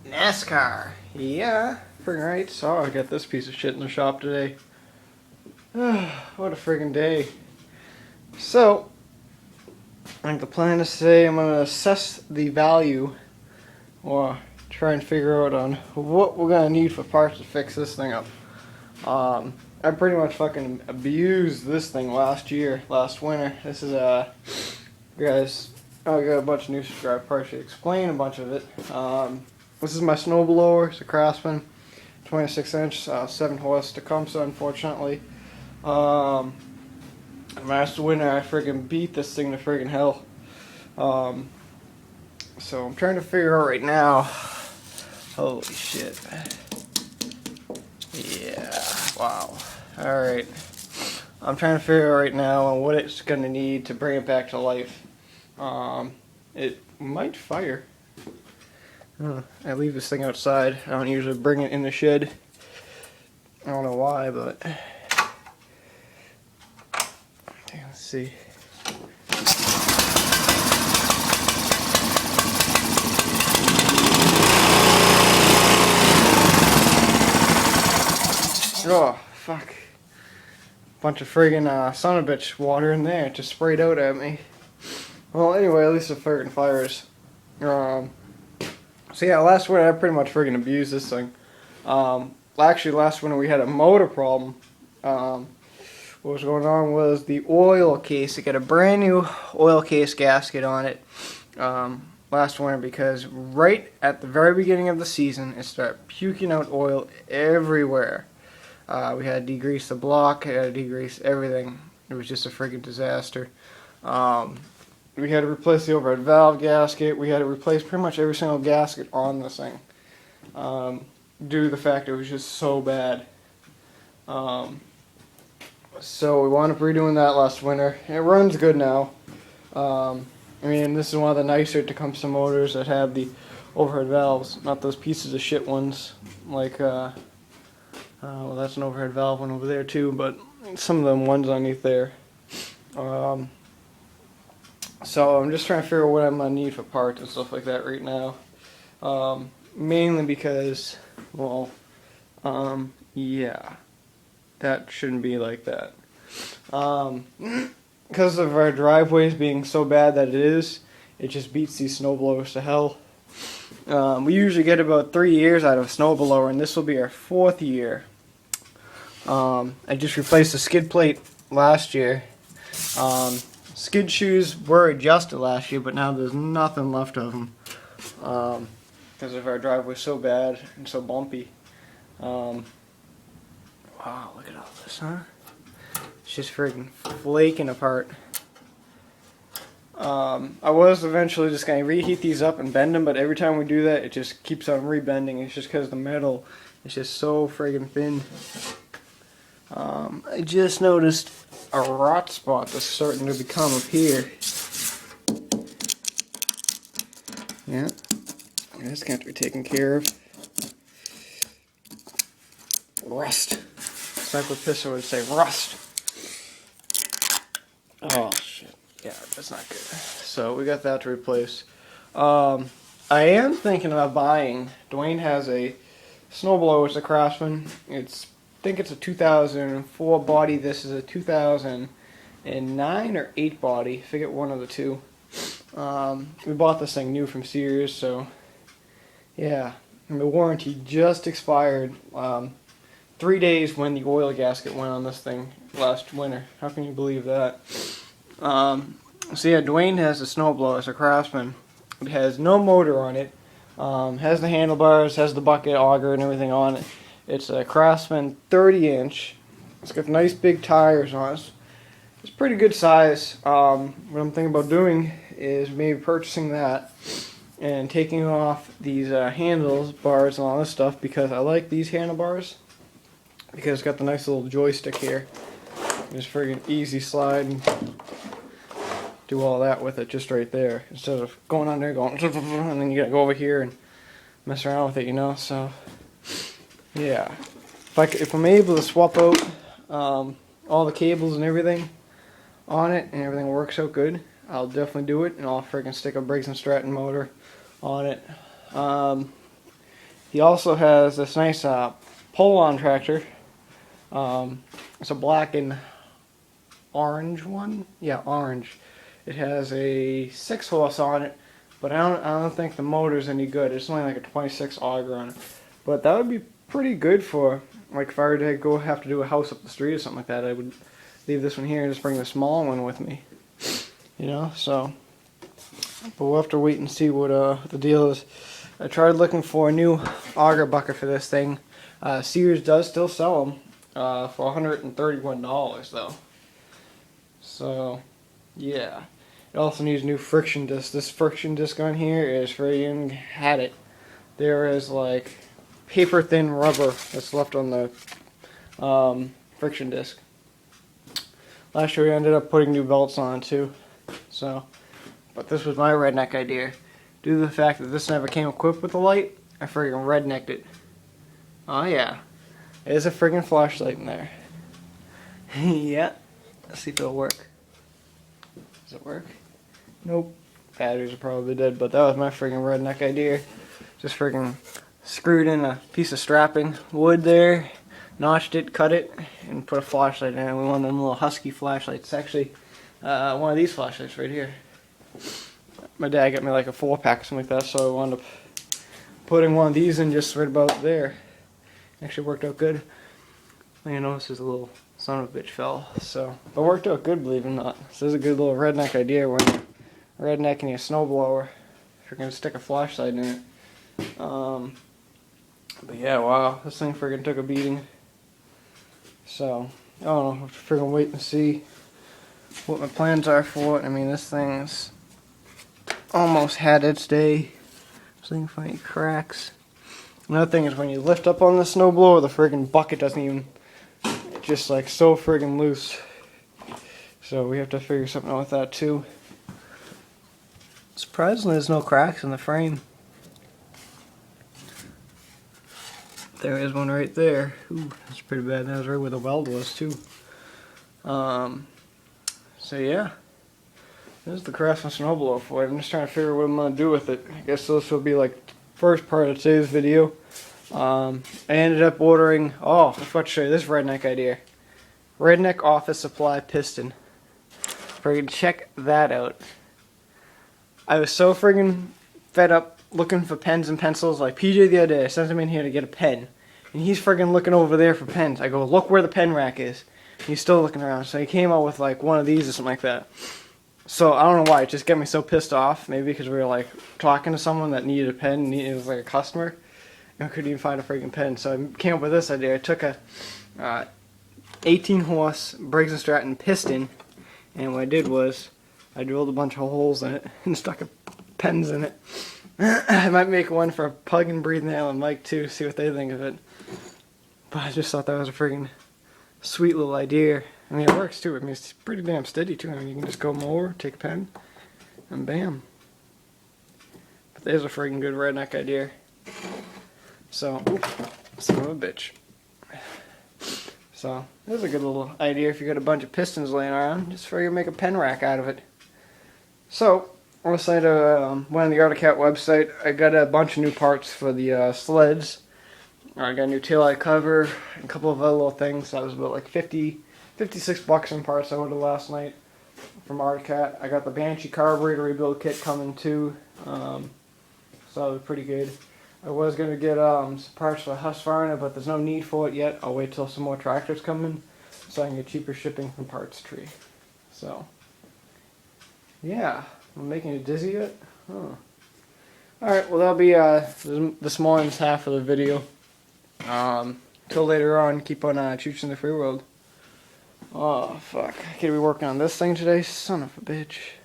NASCAR. Yeah, friggin' right. So I got this piece of shit in the shop today. What a friggin' day. So, I think the plan is today I'm going to assess the value or try and figure out on what we're going to need for parts to fix this thing up. I pretty much fucking abused this thing last winter. This is guys, I got a bunch of new subscribers, partially explain a bunch of it. This is my snowblower. It's a Craftsman, 26 inch, 7 horse Tecumseh, unfortunately. Last winter I friggin' beat this thing to friggin' hell. So I'm trying to figure out right now. Holy shit. Yeah, wow. Alright. I'm trying to figure out right now on what it's going to need to bring it back to life. It might fire. I leave this thing outside. I don't usually bring it in the shed. I don't know why, but... Okay, let's see. Oh, fuck. Bunch of friggin' son of a bitch water in there. It just sprayed out at me. Well, anyway, at least it friggin' fires. So yeah, last winter I pretty much friggin' abused this thing. Actually, last winter we had a motor problem. What was going on was the oil case. It got a brand new oil case gasket on it last winter because right at the very beginning of the season it started puking out oil everywhere. We had to degrease the block, had to degrease everything. It was just a friggin' disaster. We had to replace the overhead valve gasket. We had to replace pretty much every single gasket on this thing. Due to the fact it was just so bad. So we wound up redoing that last winter. It runs good now. I mean, this is one of the nicer Tecumseh motors that have the overhead valves, not those pieces of shit ones like well, that's an overhead valve one over there too, but some of them ones underneath there. So I'm just trying to figure out what I'm going to need for parts and stuff like that right now. Mainly because, well, yeah, that shouldn't be like that. Because of our driveways being so bad that it is, it just beats these snowblowers to hell. We usually get about 3 years out of a snowblower, and this will be our 4th year. I just replaced the skid plate last year. Skid shoes were adjusted last year, but now there's nothing left of them because of our driveway so bad and so bumpy. Wow, look at all this, huh? It's just friggin' flaking apart. I was eventually just going to reheat these up and bend them, but every time we do that, it just keeps on rebending. It's just because the metal is just so friggin' thin. I just noticed a rot spot that's starting to become up here. Yeah, that's going to have to be taken care of. Rust. Sniper Pistol would say rust. Oh shit. Yeah, that's not good. So we got that to replace. I am thinking about buying. Dwayne has a snowblower. It's a Craftsman. I think it's a 2004 body. This is a 2009 or 8 body. I forget one of the two. We bought this thing new from Sears, so yeah. And the warranty just expired 3 days when the oil gasket went on this thing last winter. How can you believe that? So yeah, Dwayne has a snowblower. It's a Craftsman. It has no motor on it. Has the handlebars, has the bucket, auger, and everything on it. It's a Craftsman 30 inch. It's got nice big tires on it. It's pretty good size. What I'm thinking about doing is maybe purchasing that and taking off these handles, bars, and all this stuff because I like these handlebars because it's got the nice little joystick here. Just friggin' easy slide and do all that with it just right there instead of going on there going and then you gotta go over here and mess around with it, you know. So yeah, if I'm able to swap out all the cables and everything on it and everything works out good, I'll definitely do it, and I'll friggin' stick a Briggs & Stratton motor on it. He also has this nice pull-on tractor. It's a black and orange one. Yeah, orange. It has a 6-horse on it, but I don't think the motor's any good. It's only like a 26 auger on it. But that would be pretty good for, like, if I were to have to do a house up the street or something like that, I would leave this one here and just bring the small one with me. You know, so. But we'll have to wait and see what the deal is. I tried looking for a new auger bucket for this thing. Sears does still sell them for $131 though. So, yeah. It also needs new friction disc. This friction disc on here is friggin' had it. There is like paper thin rubber that's left on the friction disc. Last year we ended up putting new belts on too. So, but this was my redneck idea. Due to the fact that this never came equipped with a light, I friggin' rednecked it. Oh yeah, there's a friggin' flashlight in there. Yeah, let's see if it'll work. Does it work? Nope. Batteries are probably dead, but that was my friggin' redneck idea. Just friggin' screwed in a piece of strapping wood there, notched it, cut it, and put a flashlight in it. We wanted them little husky flashlights. It's actually one of these flashlights right here. My dad got me like a 4-pack or something like that, so I wound up putting one of these in just right about there. Actually worked out good. You notice there's a little son of a bitch fell, so but it worked out good, believe it or not. So this is a good little redneck idea when you're rednecking your snowblower. If you're gonna stick a flashlight in it. But yeah, wow, this thing friggin' took a beating. So I don't know, I'll friggin' wait and see what my plans are for it. I mean, this thing's almost had its day. So you can find cracks. Another thing is when you lift up on the snowblower, the friggin' bucket doesn't even, it's just like so friggin' loose. So we have to figure something out with that too. Surprisingly, there's no cracks in the frame. There is one right there. Ooh, that's pretty bad. That was right where the weld was too. So yeah, this is the Craftsman Snowblower for it. I'm just trying to figure out what I'm gonna do with it. I guess this will be like the first part of today's video. I ended up ordering. Oh, I forgot to show you this redneck idea. Redneck office supply piston. Friggin' check that out. I was so friggin' fed up looking for pens and pencils. Like PJ the other day, I sent him in here to get a pen, and he's friggin' looking over there for pens. I go, look where the pen rack is. He's still looking around, so he came out with like one of these or something like that. So I don't know why, it just got me so pissed off. Maybe because we were like talking to someone that needed a pen, it was like a customer, and I couldn't even find a freaking pen. So I came up with this idea. I took a 18-horse Briggs & Stratton piston, and what I did was I drilled a bunch of holes in it and stuck pens in it. I might make one for Pug and Breathe Nail and Mike too, see what they think of it. But I just thought that was a freaking sweet little idea. I mean, it works too. I mean, it's pretty damn steady too. I mean, you can just go over, take a pen, and bam. But there's a freaking good redneck idea. So, son of a bitch. So, there's a good little idea if you got a bunch of pistons laying around. Just figure make a pen rack out of it. So, on the side of one of the Articat website, I got a bunch of new parts for the sleds. I got a new taillight cover, and a couple of other little things. That was about like $56 in parts I ordered last night from Articat. I got the Banshee carburetor rebuild kit coming too, so that was pretty good. I was going to get some parts for the Husqvarna, but there's no need for it yet. I'll wait till some more tractors come in so I can get cheaper shipping from Parts Tree. So, yeah, I'm making you dizzy yet? Huh. Alright, well that'll be this morning's half of the video. Till later on, keep on chooching the free world. Oh, fuck. I could be working on this thing today? Son of a bitch.